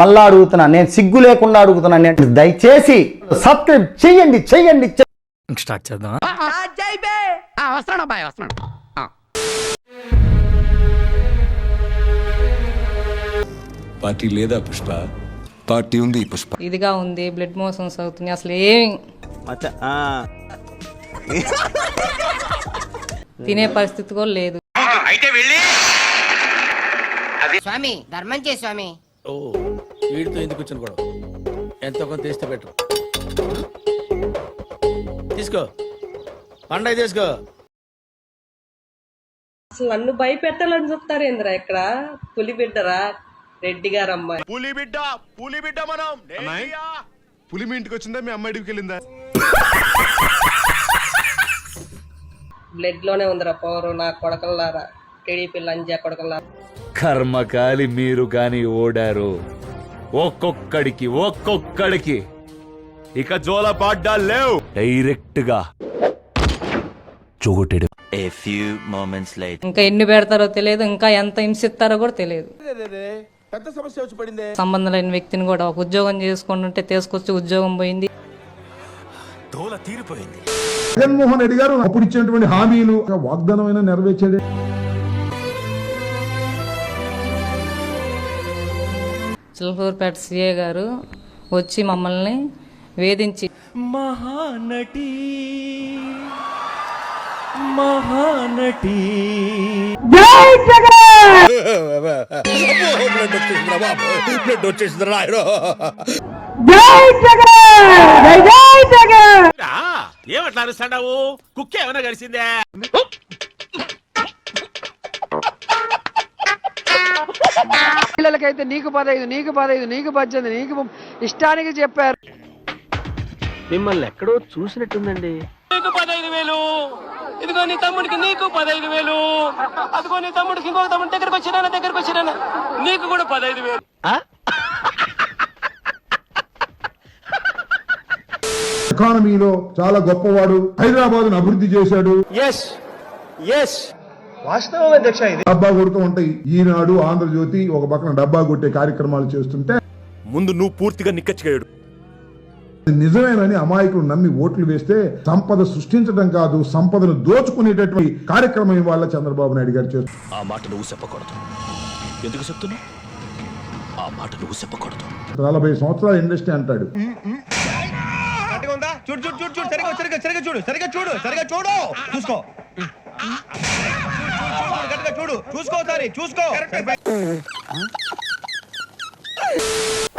మళ్ళా అడుగుతున్నా, నేను సిగ్గు లేకుండా అడుగుతున్నా, నేను దయచేసి సబ్స్క్రైబ్ చెయ్యండి చెయ్యండి. స్టార్ట్ చేద్దాం. పార్టీ లేదా పుష్ప? పార్టీ ఉంది పుష్ప. ఇదిగా ఉంది, బ్లడ్ మోషన్స్ అవుతుంది, అసలు ఏమి తినే పరిస్థితి కూడా లేదు. స్వామి ధర్మం చే స్వామి. ఓ వీడితో ఎందుకు వచ్చిన గొడవ? ఎంతో కొంత తీస్తే బెటర్. తీసుకో పండగ తీసుకో. అసలు నన్ను భయపెట్టాలని చెప్తారు ఏంద్రా ఇక్కడ. పులిబిడ్డరా రెడ్డి గారు అమ్మాయి. పులిబిడ్డ మనం పులి మీ ఇంటికి వచ్చిందా, మీ అమ్మాయి ఇంటికి వెళ్ళిందా? బ్లడ్ లోనే ఉందిరా పవరు. నా కొడకల్లారా, టీడీపీ లంజా కొడకల్లారా. కర్మకాలి మీరు గాని ఓడారు. ఒక్కొక్కడికి ఇక జోల పాడ్డా లేవు. డైరెక్ట్ గా చోటెడు. ఇంకా ఎన్ని పెడతారో తెలియదు, ఇంకా ఎంత హింసిస్తారో కూడా తెలియదు. పెద్ద సమస్య వచ్చి పడింది. సంబంధం లేని వ్యక్తిని కూడా ఒక ఉద్యోగం చేసుకుంటుంటే తీసుకొచ్చి ఉద్యోగం పోయింది. జగన్మోహన్ రెడ్డి గారు అప్పుడు ఇచ్చినటువంటి హామీలు వాగ్దానమైన నెరవేర్చాడు. చిలకూరుపేట సిఏ గారు వచ్చి మమ్మల్ని వేధించి మహానటి బ్లడ్ వచ్చేసిందిరా. ఏమట్లా అరుస్తాడావు? కుక్క ఏమైనా కలిసిందే? పిల్లలకైతే నీకు 15, నీకు 15, నీకు 18, నీకు ఇష్టానికి చెప్పారు. మిమ్మల్ని ఎక్కడో చూసినట్టుందండి. నీకు 15,000, ఇదిగో నీ తమ్ముడికి నీకు 15,000, అదిగో నీ తమ్ముడికి ఇంకొక తమ్ముడి దగ్గరకు వచ్చినా నీకు కూడా 15,000. ఎకానమీలో చాలా గొప్పవాడు, హైదరాబాద్ అభివృద్ధి చేశాడు. డబ్బా కొడుతూ ఉంటాయి ఈనాడు, ఆంధ్రజ్యోతి ఒక పక్కన డబ్బా కొట్టే కార్యక్రమాలు చేస్తుంటే ముందు నువ్వు పూర్తిగా నిక్కచ్చిగాడు. నిజమేనని అమాయకులు నమ్మి ఓట్లు వేస్తే సంపద సృష్టించడం కాదు, సంపదను దోచుకునేటటువంటి కార్యక్రమం ఇవాళ చంద్రబాబు నాయుడు గారు చేస్తారు. ఆ మాట నువ్వు చెప్పకూడదు. ఎందుకు చెప్తున్నా? ఆ మాట నువ్వు చెప్పకూడదు. 40 సంవత్సరాల ఇండస్ట్రీ అంటాడు.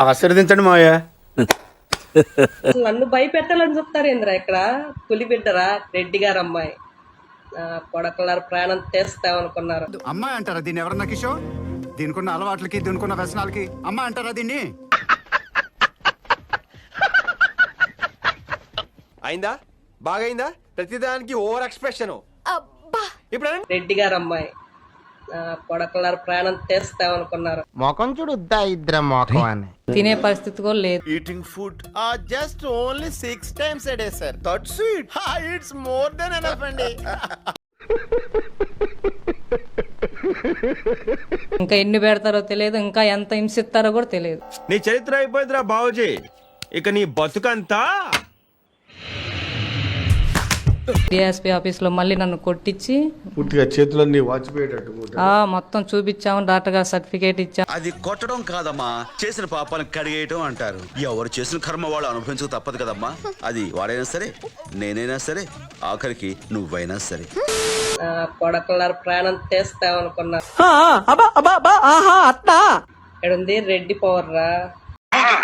ఆశీర్వదించండి మావయ్య. అసలు నన్ను భయపెట్టాలని చెప్తారు ఏంద్రా ఇక్కడ. పులిబిడ్డరా రెడ్డి గారు అమ్మాయి. కొడకల్లారా ప్రాణం తీస్తామనుకున్నారు. అమ్మాయి అంటారా దీన్ని? ఎవరన్నా కిషోర్, దీనికున్న అలవాట్లకి దీనికున్న వ్యసనాలకి అమ్మాయి అంటారా దీన్ని? అయిందా? బాగైందా? ప్రతిదానికి ఓవర్ ఎక్స్ప్రెషన్. ఇప్పుడు రెడ్డి గారు అమ్మాయి. కొడకల్లారా ప్రాణం తీస్తామనుకున్నారు. మొఖం చూడు ఇద్దరు మొఖం అని. తినే పరిస్థితి కూడా లేదు. Eating food just only 6 times a day, sir. That's it. It's more than enough అండి. ఇంకా ఎన్ని పెడతారో తెలియదు, ఇంకా ఎంత హింసిస్తారో కూడా తెలియదు. నీ చరిత్ర అయిపోయిందిరా బాబుజీ. ఇక నీ బతుకంతా డిఎస్పీ ఆఫీస్ లో మళ్ళీ నన్ను కొట్టించి పూర్తిగా చేతులన్నీ వాచిపోయేటట్టు మొత్తం చూపించాము. డాక్టర్ గారు సర్టిఫికేట్ ఇచ్చాము. అది కొట్టడం కాదమ్మా, చేసిన పాపాలను కడిగేయటం అంటారు. ఎవరు చేసిన కర్మ వాళ్ళు అనుభవించక తప్పదు కదమ్మా. అది వాడైనా సరే, నేనైనా సరే, ఆఖరికి నువ్వైనా సరే. కొడకల్లారా ప్రాణం తీస్తామనుకున్నారు. ఎడుంది రెడ్డి పవర్ రా.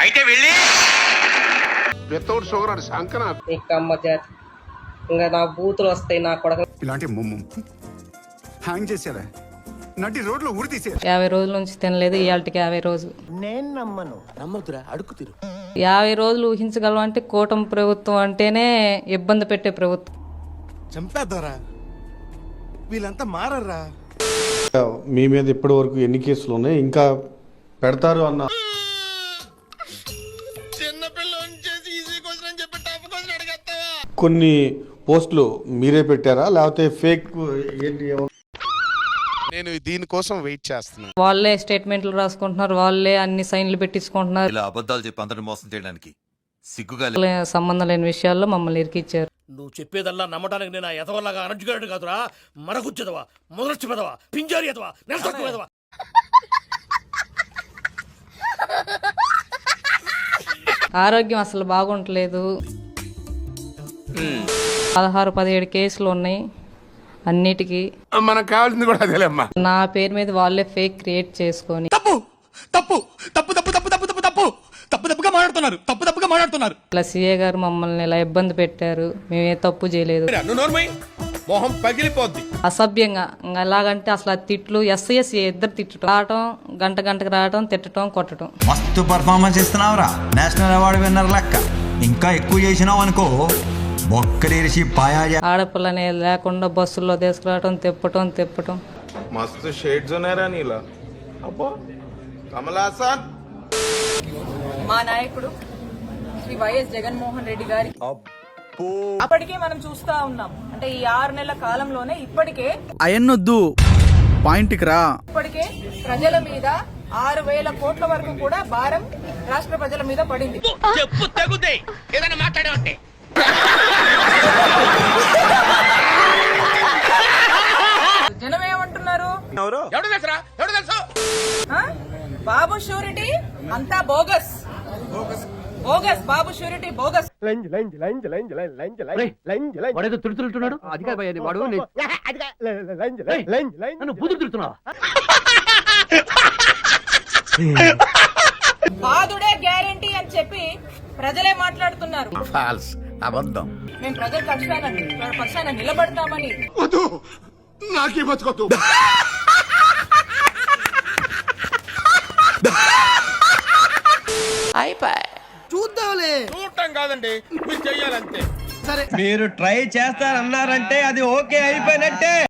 అయితే వెళ్ళి వితౌట్ షుగర్ అని శంకర నీకమ్మ జాతి. ఇంకా నా బూతులు వస్తాయి నా కొడక. ఇలాంటి హ్యాంగ్ చేసేలా నటి రోడ్లో ఊరి తీసేయాలి. 50 రోజుల నుంచి తినలేదు, ఇవాళకి 50 రోజులు. నేను నమ్మను. నమ్మదురా, అడుగు తిరు. 50 రోజులు ఊహించగలం అంటే కూటమి ప్రభుత్వం అంటేనే ఇబ్బంది పెట్టే ప్రభుత్వం. చంపేద్దారా, వీళ్ళంతా మారరా. మీ మీద ఇప్పటి వరకు ఎన్ని కేసులు ఉన్నాయి, ఇంకా పెడతారు అన్న కొన్ని పోస్టులు మీరే పెట్టారా లేకపోతే ఫేక్ ఏంటి? నేను దీనికోసం వెయిట్ చేస్తున్నాను. వాళ్ళే స్టేట్మెంట్లు రాసుకుంటున్నారు, వాళ్ళే అన్ని సైన్లు పెట్టించుకుంటున్నారు. ఇలా అబద్ధాలు చెప్పి అందరిని మోసం చేయడానికి సిగ్గుగా సంబంధం లేని విషయాల్లో మమ్మల్ని ఇరికిచ్చారు. నువ్వు చెప్పేదల్లా నమ్మటానికి నేను ఎదవల్లాగా అనర్జుకేటెడ్ కాదురా, మరగుచ్చదవా, మొదలచ్చి పెదవా, పింజారి ఎదవా, నెలసొక్కు పెదవా. ఆరోగ్యం అసలు బాగుంటలేదు. 16-17 కేసులు ఉన్నాయి. అన్నిటికీ మనకు కావాల్సింది కూడా అదేలేమ్మా. నా పేరు మీద వాళ్ళే ఫేక్ క్రియేట్ చేసుకొని ఇట్లా సీఏ గారు మమ్మల్ని ఇలా ఇబ్బంది పెట్టారు. మేమే తప్పు చేయలేదు. మొహం పగిలిపోద్ది. అసభ్యంగా ఇంకా ఎలాగంటే అసలు ఆ తిట్లు ఎస్ఐఎస్ ఇద్దరు తిట్టడం, రావటం, గంటకు రావటం, తిట్టడం, కొట్టడం. మస్తు పర్ఫార్మెన్స్ ఇస్తున్నావురా, నేషనల్ అవార్డు విన్నర్ లెక్క. ఇంకా ఎక్కువ చేసినావు అనుకో బొక్కడేసి పాయా. ఆడపిల్లని లేకుండా బస్సుల్లో తీసుకురావటం, తిప్పటం. మస్తు షేడ్స్ ఉన్నారా నీలా. అబ్బో కమలాసన్. మా నాయకుడు శ్రీ వైఎస్ జగన్మోహన్ రెడ్డి గారి అప్పటికే మనం చూస్తా ఉన్నాం. అంటే ఈ 6 నెలల కాలంలోనే ఇప్పటికే అయన్నొద్దు పాయింట్కి రా. ఇప్పటికే ప్రజల మీద 6,000 కోట్ల వరకు కూడా భారం రాష్ట్ర ప్రజల మీద పడింది. చెప్పు తగ్గుతాయి ఏదైనా మాట్లాడే. జనం ఏమంటున్నారు? ఎవడు తెలుసురా, ఎవడు తెలుసు? ఆ? బాబు షూరిటీ అంతా బోగస్. బాబు షూరిటీ బోగస్. వాడేదో తిడుతున్నాడు. అది కాదు భయ్యా, వాడు నన్ను బూతులు తిడుతున్నావా? బాదుడే గ్యారంటీ అని చెప్పి ప్రజలే మాట్లాడుతున్నారు. ఫాల్స్, అబద్ధం. మేము ప్రజల పక్షాన నిలబడతామని. నాకే బతుకోద్దు. చూద్దాంలే. చూడటం కాదండి, మీరు చెయ్యాలంతే. మీరు ట్రై చేస్తారన్నారంటే అది ఓకే అయిపోయినట్టే.